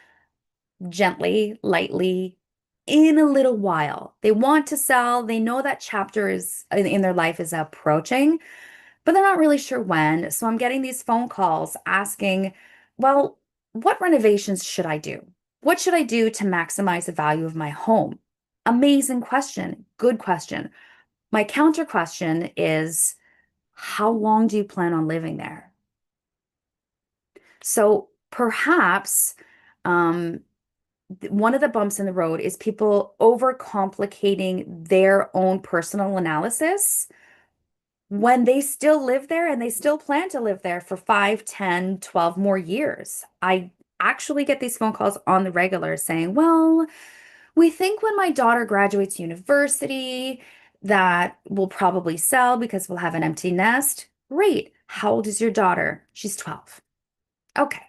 gently, lightly, in a little while. They want to sell. They know that chapter is in their life is approaching, but they're not really sure when. So I'm getting these phone calls asking, well, what renovations should I do? What should I do to maximize the value of my home? Amazing question. Good question. My counter question is, how long do you plan on living there? So perhaps one of the bumps in the road is people overcomplicating their own personal analysis when they still live there and they still plan to live there for 5, 10, 12 more years. I actually get these phone calls on the regular saying, well, we think when my daughter graduates university that we'll probably sell because we'll have an empty nest. Great. How old is your daughter? She's 12. Okay.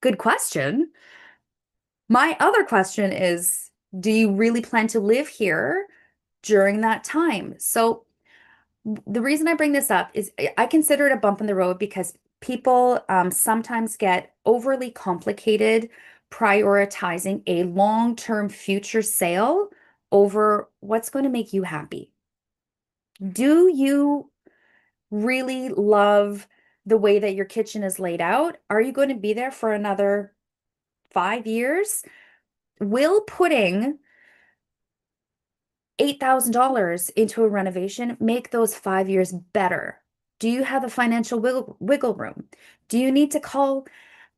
Good question. My other question is, do you really plan to live here during that time? So the reason I bring this up is I consider it a bump in the road because people sometimes get overly complicated prioritizing a long-term future sale over what's going to make you happy. Do you really love the way that your kitchen is laid out? Are you going to be there for another 5 years? Will putting $8,000 into a renovation make those 5 years better? Do you have the financial wiggle room? Do you need to call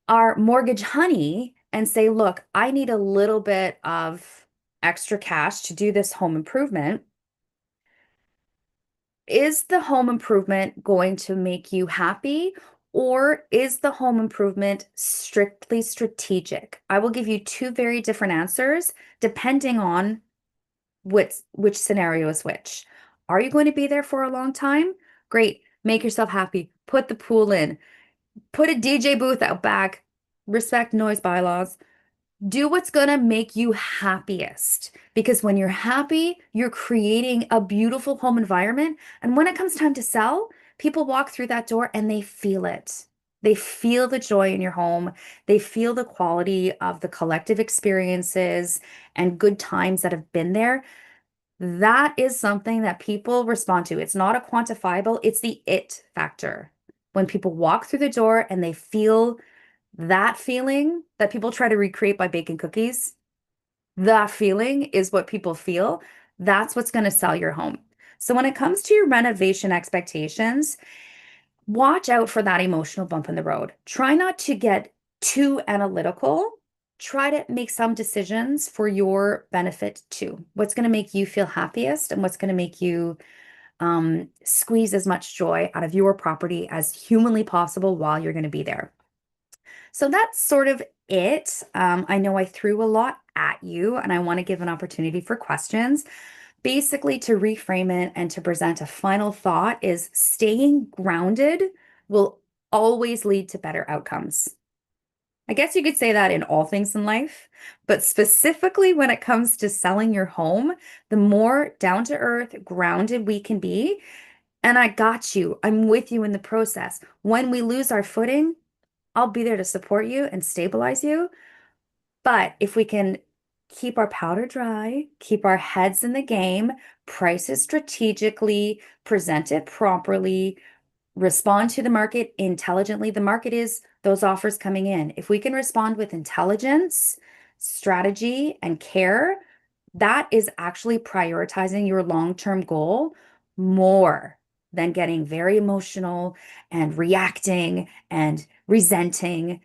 our mortgage honey and say, look, I need a little bit of extra cash to do this home improvement? Is the home improvement going to make you happy, or is the home improvement strictly strategic? I will give you two very different answers depending on which scenario is which. Are you going to be there for a long time? Great. Make yourself happy. Put the pool in. Put a DJ booth out back. Respect noise bylaws. Do what's going to make you happiest. Because when you're happy, you're creating a beautiful home environment. And when it comes time to sell, people walk through that door and they feel it. They feel the joy in your home. They feel the quality of the collective experiences and good times that have been there. That is something that people respond to. It's not a quantifiable, it's the it factor. When people walk through the door and they feel that feeling that people try to recreate by baking cookies, that feeling is what people feel. That's what's going to sell your home. So when it comes to your renovation expectations, watch out for that emotional bump in the road. Try not to get too analytical. Try to make some decisions for your benefit too. What's going to make you feel happiest and what's going to make you squeeze as much joy out of your property as humanly possible while you're going to be there. So that's sort of it. I know I threw a lot at you and I want to give an opportunity for questions. Basically, to reframe it and to present a final thought is staying grounded will always lead to better outcomes. I guess you could say that in all things in life, but specifically when it comes to selling your home, the more down to earth, grounded we can be, and I got you, I'm with you in the process. When we lose our footing, I'll be there to support you and stabilize you. But if we can keep our powder dry, keep our heads in the game, price it strategically, present it properly, respond to the market intelligently. The market is those offers coming in. If we can respond with intelligence, strategy, and care, that is actually prioritizing your long-term goal more than getting very emotional and reacting and resenting.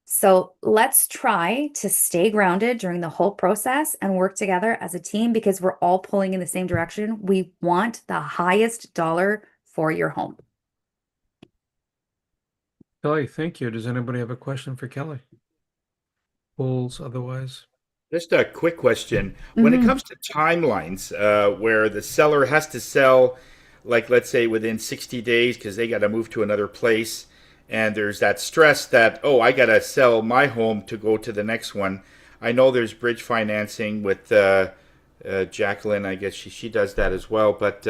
So let's try to stay grounded during the whole process and work together as a team because we're all pulling in the same direction. We want the highest dollar for your home. Kelly, thank you. Does anybody have a question for Kelly? Polls otherwise? Just a quick question. When it comes to timelines, where the seller has to sell, like let's say within 60 days because they got to move to another place, and there's that stress that, oh, I got to sell my home to go to the next one. I know there's bridge financing with Jacqueline. I guess she does that as well. But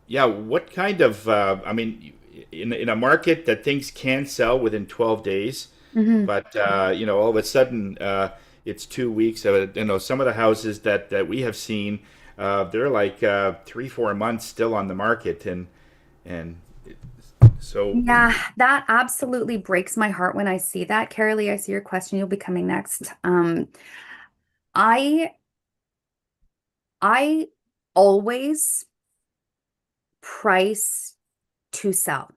yeah, what kind of, I mean, in a market that things can sell within 12 days, but all of a sudden it's 2 weeks. Some of the houses that we have seen, they're like 3-4 months still on the market, and so Yeah, that absolutely breaks my heart when I see that. Carolee, I see your question. You'll be coming next. I I always price to sell.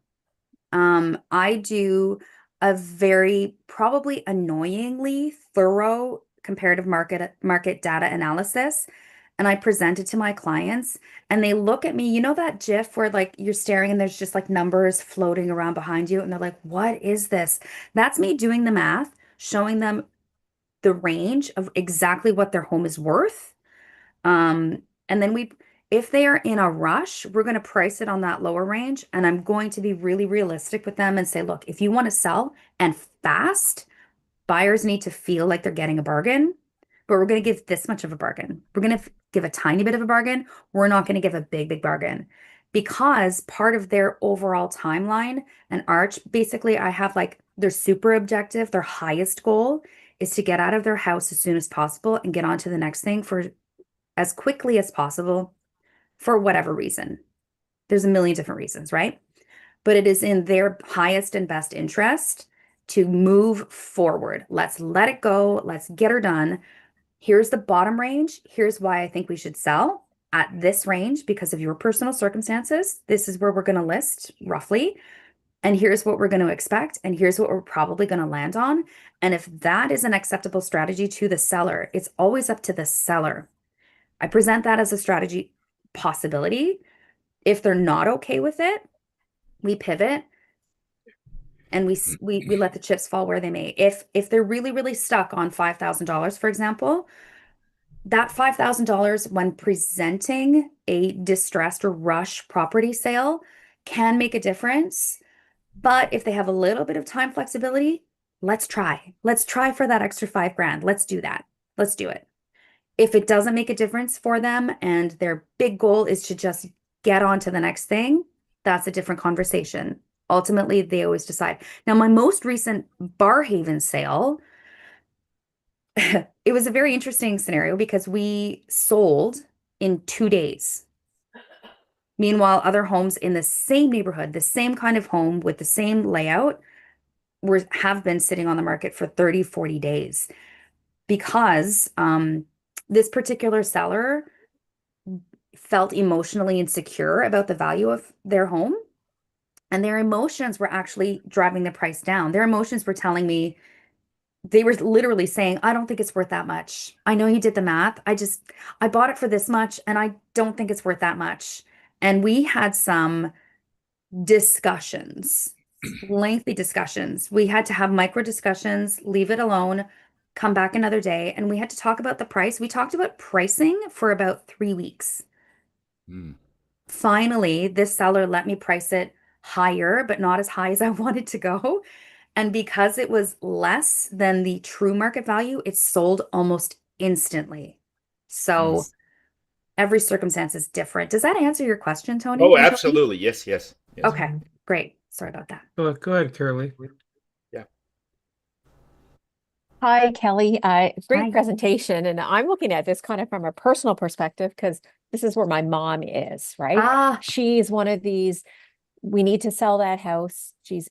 I do a very probably annoyingly thorough comparative market data analysis, and I present it to my clients, and they look at me, you know that GIF where like you're staring and there's just like numbers floating around behind you, and they're like, what is this? That's me doing the math, showing them the range of exactly what their home is worth. And then if they are in a rush, we're going to price it on that lower range. And I'm going to be really realistic with them and say, look, if you want to sell and fast, buyers need to feel like they're getting a bargain, but we're going to give this much of a bargain. We're going to give a tiny bit of a bargain. We're not going to give a big, big bargain because part of their overall timeline and arch, basically, I have like their super objective, their highest goal is to get out of their house as soon as possible and get on to the next thing for as quickly as possible for whatever reason. There's a million different reasons, right? But it is in their highest and best interest to move forward. Let's let it go. Let's get her done. Here's the bottom range. Here's why I think we should sell at this range because of your personal circumstances. This is where we're going to list roughly. And here's what we're going to expect. And here's what we're probably going to land on. And if that is an acceptable strategy to the seller, it's always up to the seller. I present that as a strategy possibility. If they're not okay with it, we pivot and we let the chips fall where they may. If they're really, really stuck on $5,000, for example, that $5,000 when presenting a distressed or rush property sale can make a difference. But if they have a little bit of time flexibility, let's try. Let's try for that extra $5,000. Let's do that. Let's do it. If it doesn't make a difference for them and their big goal is to just get on to the next thing, that's a different conversation. Ultimately, they always decide. Now, my most recent Barhaven sale, it was a very interesting scenario because we sold in 2 days. Meanwhile, other homes in the same neighborhood, the same kind of home with the same layout, have been sitting on the market for 30, 40 days because this particular seller felt emotionally insecure about the value of their home. And their emotions were actually driving the price down. Their emotions were telling me, they were literally saying, I don't think it's worth that much. I know you did the math. I bought it for this much and I don't think it's worth that much. And we had some discussions, lengthy discussions. We had to have micro discussions, leave it alone, come back another day. And we had to talk about the price. We talked about pricing for about 3 weeks. Finally, this seller let me price it higher, but not as high as I wanted to go. And because it was less than the true market value, it sold almost instantly. So every circumstance is different. Does that answer your question, Tony? Oh, absolutely. Yes, yes. Okay, great. Sorry about that. Go ahead, Carolee. Yeah. Hi, Kelly. Great Hi. presentation. And I'm looking at this kind of from a personal perspective because this is where my mom is, right? She's one of these, we need to sell that house. She's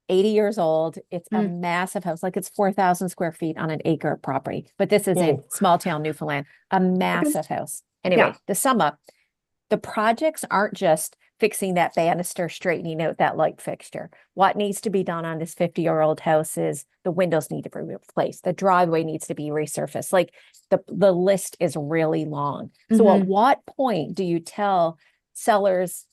80 years old. It's a massive house, like it's 4,000 square feet on an acre of property. But this is in small town Newfoundland, a massive house. Anyway, to sum up, the projects aren't just fixing that banister, straightening out that light fixture. What needs to be done on this 50-year-old house is the windows need to be replaced. The driveway needs to be resurfaced. Like the list is really long. So at what point do you tell sellers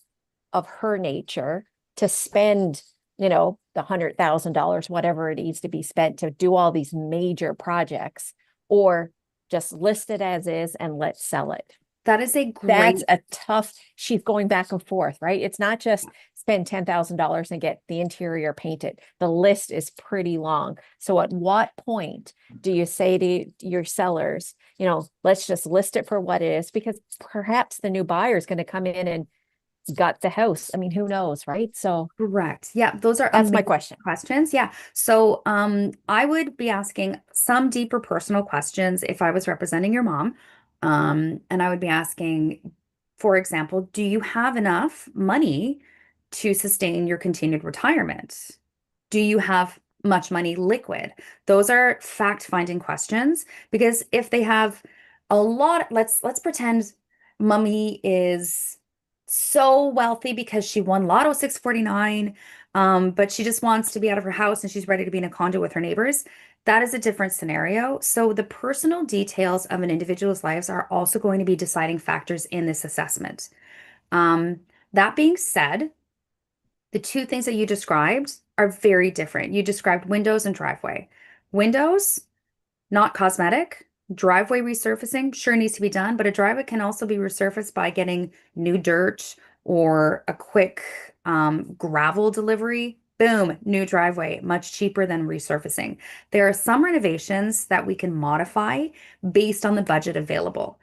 of her nature to spend, the $100,000, whatever it needs to be spent to do all these major projects, or just list it as is and let's sell it? That is a That's great, a tough, she's going back and forth, right? It's not just spend $10,000 and get the interior painted. The list is pretty long. So at what point do you say to your sellers, let's just list it for what it is? Because perhaps the new buyer is going to come in and gut the house. I mean, who knows, right? So correct. Yeah, those are that's my amazing question. questions. Yeah. So I would be asking some deeper personal questions if I was representing your mom. And I would be asking, for example, do you have enough money to sustain your continued retirement? Do you have much money liquid? Those are fact-finding questions because if they have a lot, let's pretend mommy is so wealthy because she won Lotto 649. but she just wants to be out of her house and she's ready to be in a condo with her neighbors. That is a different scenario. So the personal details of an individual's lives are also going to be deciding factors in this assessment. That being said, the two things that you described are very different. You described windows and driveway. Windows, not cosmetic. Driveway resurfacing sure needs to be done, but a driveway can also be resurfaced by getting new dirt or a quick gravel delivery. Boom, new driveway, much cheaper than resurfacing. There are some renovations that we can modify based on the budget available.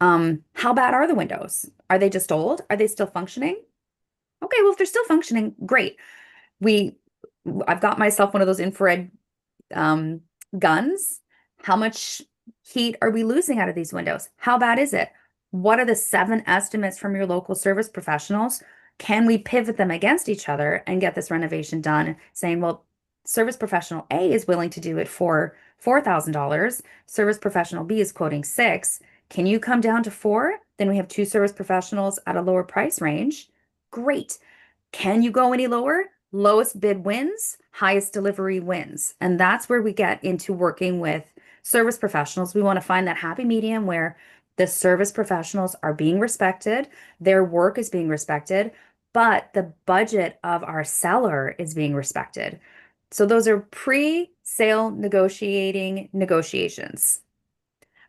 How bad are the windows? Are they just old? Are they still functioning? Okay, well, if they're still functioning, great. We, I've got myself one of those infrared um, guns. How much heat are we losing out of these windows? How bad is it? What are the 7 estimates from your local service professionals? Can we pivot them against each other and get this renovation done? Saying, well, service professional A is willing to do it for $4,000. Service professional B is quoting 6. Can you come down to 4? Then we have 2 service professionals at a lower price range. Great. Can you go any lower? Lowest bid wins, highest delivery wins. And that's where we get into working with service professionals. We want to find that happy medium where the service professionals are being respected, their work is being respected, but the budget of our seller is being respected. So those are pre-sale negotiating negotiations.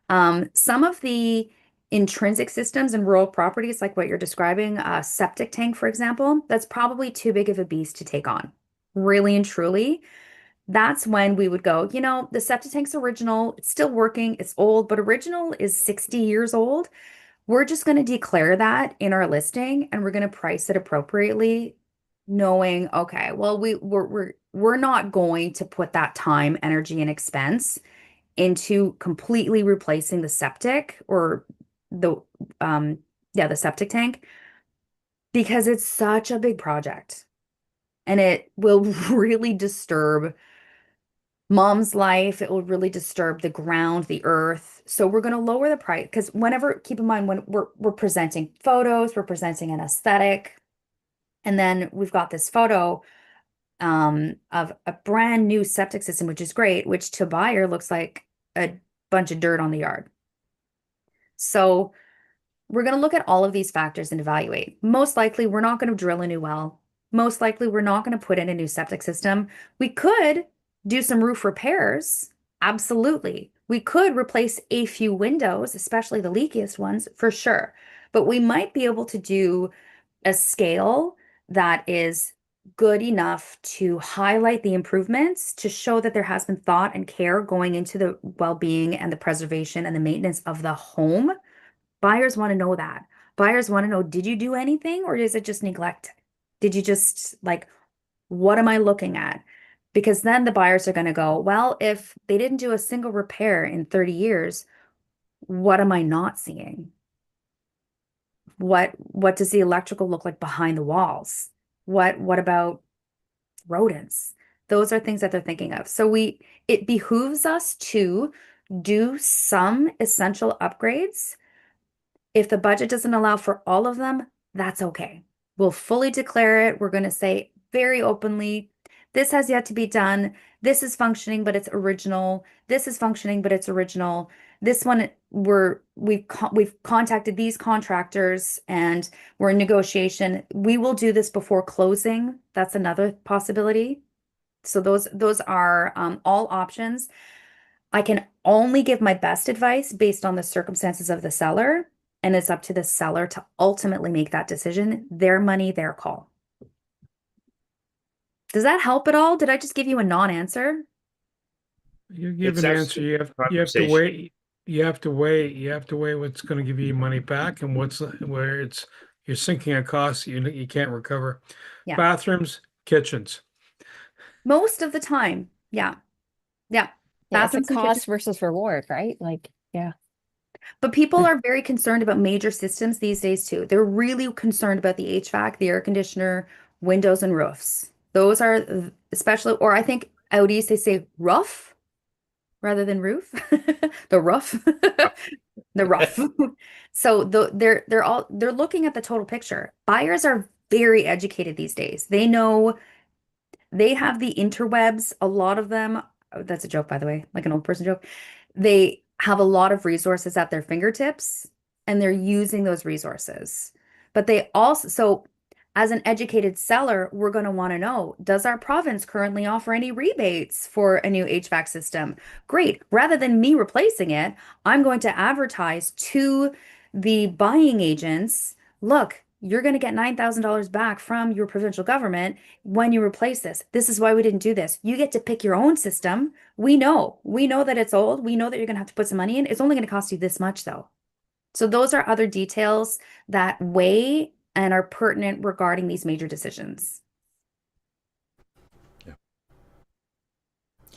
Some of the intrinsic systems in rural properties, like what you're describing, a septic tank, for example, that's probably too big of a beast to take on. Really and truly, that's when we would go, the septic tank's original, it's still working, it's old, but original is 60 years old. We're just going to declare that in our listing and we're going to price it appropriately, knowing, okay, well, we're not going to put that time, energy, and expense into completely replacing the septic or the the septic tank because it's such a big project and it will really disturb mom's life. It will really disturb the ground, the earth. So we're going to lower the price because keep in mind when we're presenting photos, we're presenting an aesthetic, and then we've got this photo of a brand new septic system, which is great, which to buyer looks like a bunch of dirt on the yard. So we're going to look at all of these factors and evaluate. Most likely, we're not going to drill a new well. Most likely, we're not going to put in a new septic system. We could do some roof repairs. Absolutely. We could replace a few windows, especially the leakiest ones, for sure. But we might be able to do a scale that is good enough to highlight the improvements to show that there has been thought and care going into the well-being and the preservation and the maintenance of the home. Buyers want to know that. Buyers want to know, did you do anything or is it just neglect? Did you just what am I looking at? Because then the buyers are going to go, well, if they didn't do a single repair in 30 years, what am I not seeing? What does the electrical look like behind the walls? What about rodents? Those are things that they're thinking of. So it behooves us to do some essential upgrades. If the budget doesn't allow for all of them, that's okay. We'll fully declare it. We're going to say very openly, this has yet to be done. This is functioning, but it's original. This is functioning, but it's original. This one, we've contacted these contractors and we're in negotiation. We will do this before closing. That's another possibility. So those are all options. I can only give my best advice based on the circumstances of the seller, and it's up to the seller to ultimately make that decision. Their money, their call. Does that help at all? Did I just give you a non-answer? You give It's an actually answer. You have to conversation. wait. You have to wait. You have to weigh what's going to give you money back and where you're sinking a cost you can't recover. Yeah. Bathrooms, kitchens. Most of the time. Yeah. Yeah. Yeah, it's a Bathrooms and cost kitchens. versus reward, right? Yeah. But people are very concerned about major systems these days too. They're really concerned about the HVAC, the air conditioner, windows, and roofs. Those are especially, or I think out east they say roof rather than roof. The roof. The rough. So they're looking at the total picture. Buyers are very educated these days. They know They have the interwebs, a lot of them. That's a joke, by the way, like an old person joke. They have a lot of resources at their fingertips and they're using those resources. But they also, so as an educated seller, we're going to want to know, does our province currently offer any rebates for a new HVAC system? Great. Rather than me replacing it, I'm going to advertise to the buying agents, look, you're going to get $9,000 back from your provincial government when you replace this. This is why we didn't do this. You get to pick your own system. We know that it's old. We know that you're going to have to put some money in. It's only going to cost you this much though. So those are other details that weigh and are pertinent regarding these major decisions.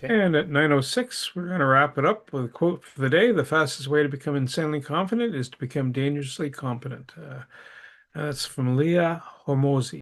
Okay. And at 9:06, we're going to wrap it up with a quote for the day. The fastest way to become insanely confident is to become dangerously competent. That's from Leah Hormozi.